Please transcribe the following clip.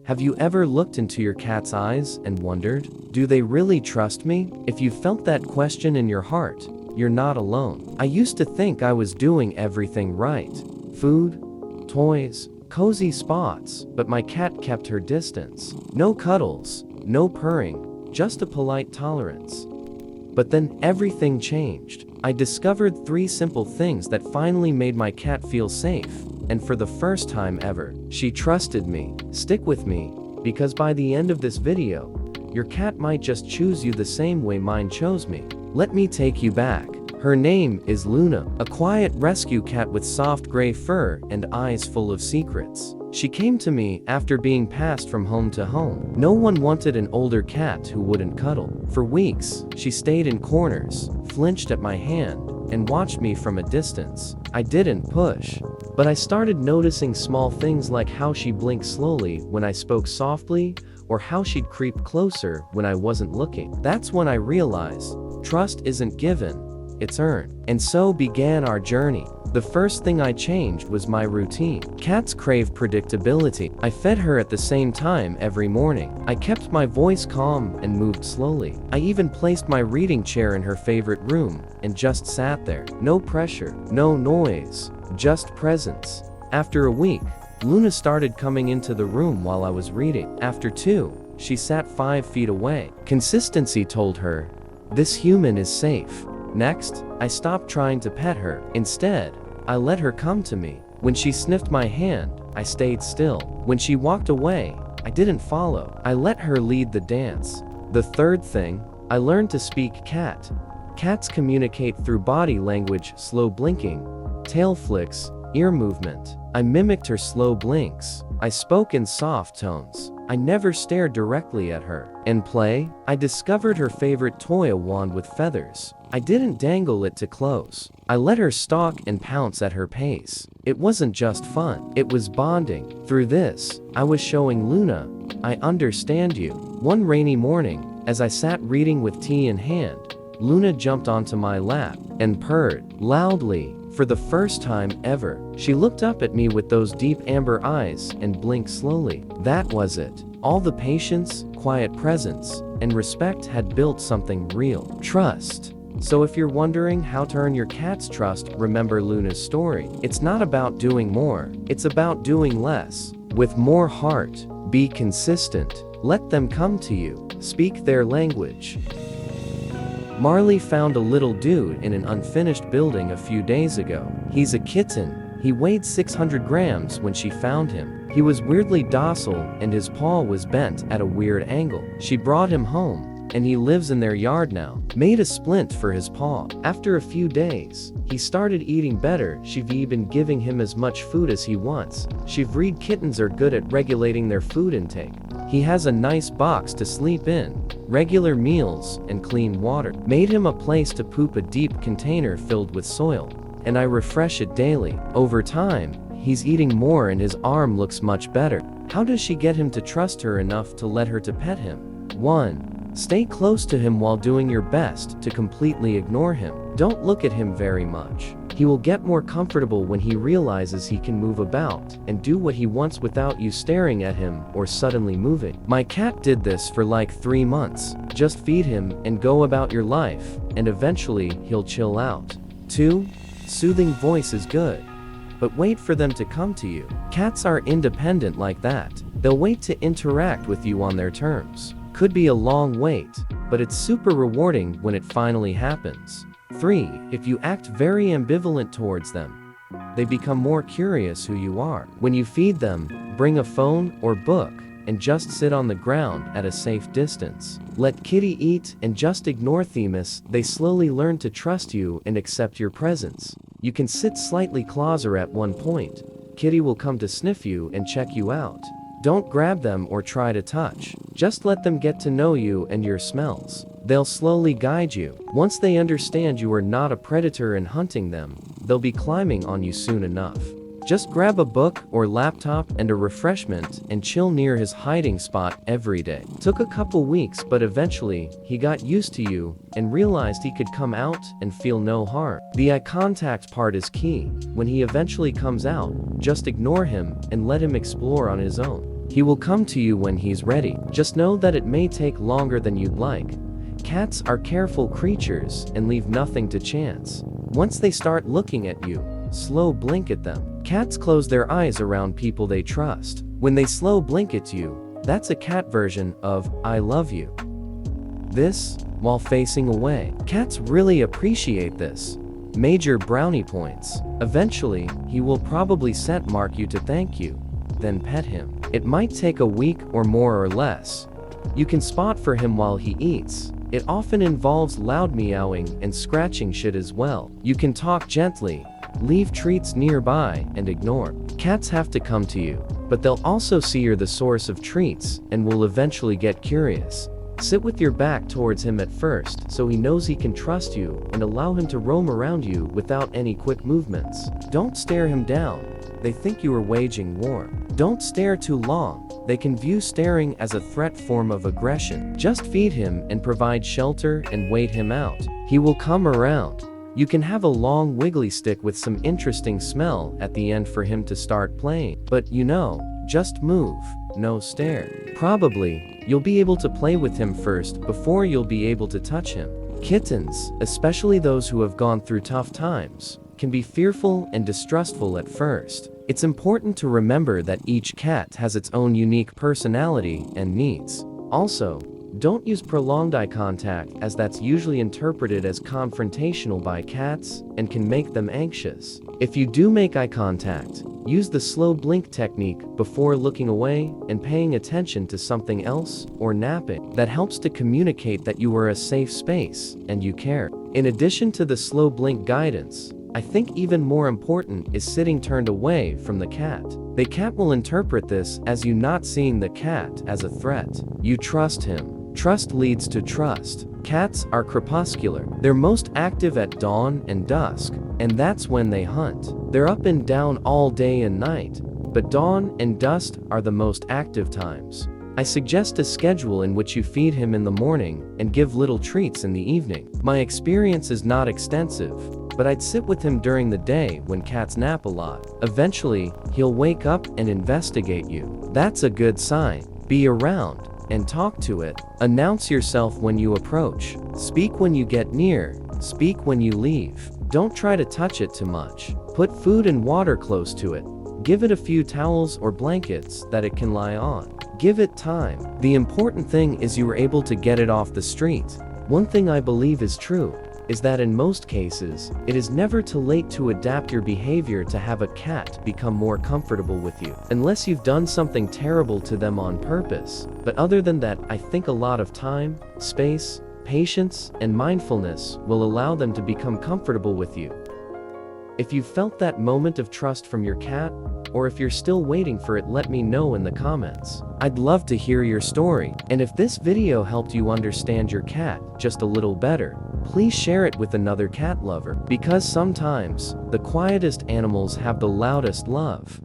Have you ever looked into your cat's eyes and wondered, do they really trust me? If you felt that question in your heart, you're not alone. I used to think I was doing everything right. Food, toys, cozy spots, but my cat kept her distance. No cuddles, no purring, just a polite tolerance. But then everything changed. I discovered 3 simple things that finally made my cat feel safe. And for the first time ever, she trusted me. Stick with me, because by the end of this video, your cat might just choose you the same way mine chose me. Let me take you back. Her name is Luna, a quiet rescue cat with soft gray fur and eyes full of secrets. She came to me after being passed from home to home. No one wanted an older cat who wouldn't cuddle. For weeks, she stayed in corners, flinched at my hand, and watched me from a distance. I didn't push, but I started noticing small things like how she blinked slowly when I spoke softly, or how she'd creep closer when I wasn't looking. That's when I realized, trust isn't given, it's earned. And so began our journey. The first thing I changed was my routine. Cats crave predictability. I fed her at the same time every morning. I kept my voice calm and moved slowly. I even placed my reading chair in her favorite room and just sat there. No pressure, no noise, just presence. After a week, Luna started coming into the room while I was reading. After 2, she sat 5 feet away. Consistency told her, this human is safe. Next, I stopped trying to pet her. Instead, I let her come to me. When she sniffed my hand, I stayed still. When she walked away, I didn't follow. I let her lead the dance. The third thing, I learned to speak cat. Cats communicate through body language, slow blinking, tail flicks, ear movement. I mimicked her slow blinks. I spoke in soft tones. I never stared directly at her. In play, I discovered her favorite toy, a wand with feathers. I didn't dangle it to close. I let her stalk and pounce at her pace. It wasn't just fun, it was bonding. Through this, I was showing Luna, I understand you. One rainy morning, as I sat reading with tea in hand, Luna jumped onto my lap and purred loudly. For the first time ever, she looked up at me with those deep amber eyes and blinked slowly. That was it. All the patience, quiet presence, and respect had built something real. Trust. So if you're wondering how to earn your cat's trust, remember Luna's story. It's not about doing more, it's about doing less. With more heart, be consistent. Let them come to you. Speak their language. Marley found a little dude in an unfinished building a few days ago. He's a kitten. He weighed 600 grams when she found him. He was weirdly docile and his paw was bent at a weird angle. She brought him home, and he lives in their yard now. Made a splint for his paw. After a few days, he started eating better. She've even giving him as much food as he wants. She've read kittens are good at regulating their food intake. He has a nice box to sleep in, regular meals, and clean water. Made him a place to poop, a deep container filled with soil, and I refresh it daily. Over time, he's eating more and his arm looks much better. How does she get him to trust her enough to let her to pet him? 1. Stay close to him while doing your best to completely ignore him. Don't look at him very much. He will get more comfortable when he realizes he can move about and do what he wants without you staring at him or suddenly moving. My cat did this for like 3 months. Just feed him and go about your life, and eventually he'll chill out. 2. Soothing voice is good, but wait for them to come to you. Cats are independent like that. They'll wait to interact with you on their terms. Could be a long wait, but it's super rewarding when it finally happens. 3. If you act very ambivalent towards them, they become more curious who you are. When you feed them, bring a phone or book and just sit on the ground at a safe distance. Let Kitty eat and just ignore Themis. They slowly learn to trust you and accept your presence. You can sit slightly closer at one point. Kitty will come to sniff you and check you out. Don't grab them or try to touch. Just let them get to know you and your smells. They'll slowly guide you. Once they understand you are not a predator and hunting them, they'll be climbing on you soon enough. Just grab a book or laptop and a refreshment and chill near his hiding spot every day. Took a couple weeks, but eventually, he got used to you and realized he could come out and feel no harm. The eye contact part is key. When he eventually comes out, just ignore him and let him explore on his own. He will come to you when he's ready. Just know that it may take longer than you'd like. Cats are careful creatures and leave nothing to chance. Once they start looking at you, slow blink at them. Cats close their eyes around people they trust. When they slow blink at you, that's a cat version of "I love you." This, while facing away. Cats really appreciate this. Major brownie points. Eventually, he will probably scent mark you to thank you, then pet him. It might take a week or more or less. You can spot for him while he eats. It often involves loud meowing and scratching shit as well. You can talk gently, leave treats nearby, and ignore. Cats have to come to you, but they'll also see you're the source of treats and will eventually get curious. Sit with your back towards him at first so he knows he can trust you, and allow him to roam around you without any quick movements. Don't stare him down. They think you are waging war. Don't stare too long. They can view staring as a threat form of aggression. Just feed him and provide shelter and wait him out. He will come around. You can have a long wiggly stick with some interesting smell at the end for him to start playing. But just move, no stare. Probably, you'll be able to play with him first before you'll be able to touch him. Kittens, especially those who have gone through tough times, can be fearful and distrustful at first. It's important to remember that each cat has its own unique personality and needs. Also, don't use prolonged eye contact, as that's usually interpreted as confrontational by cats and can make them anxious. If you do make eye contact, use the slow blink technique before looking away and paying attention to something else or napping. That helps to communicate that you are a safe space and you care. In addition to the slow blink guidance, I think even more important is sitting turned away from the cat. The cat will interpret this as you not seeing the cat as a threat. You trust him. Trust leads to trust. Cats are crepuscular. They're most active at dawn and dusk, and that's when they hunt. They're up and down all day and night, but dawn and dusk are the most active times. I suggest a schedule in which you feed him in the morning and give little treats in the evening. My experience is not extensive, but I'd sit with him during the day when cats nap a lot. Eventually, he'll wake up and investigate you. That's a good sign. Be around and talk to it. Announce yourself when you approach. Speak when you get near. Speak when you leave. Don't try to touch it too much. Put food and water close to it. Give it a few towels or blankets that it can lie on. Give it time. The important thing is you are able to get it off the street. One thing I believe is true is that in most cases, it is never too late to adapt your behavior to have a cat become more comfortable with you. Unless you've done something terrible to them on purpose. But other than that, I think a lot of time, space, patience, and mindfulness will allow them to become comfortable with you. If you felt that moment of trust from your cat, or if you're still waiting for it, let me know in the comments. I'd love to hear your story. And if this video helped you understand your cat just a little better, please share it with another cat lover, because sometimes the quietest animals have the loudest love.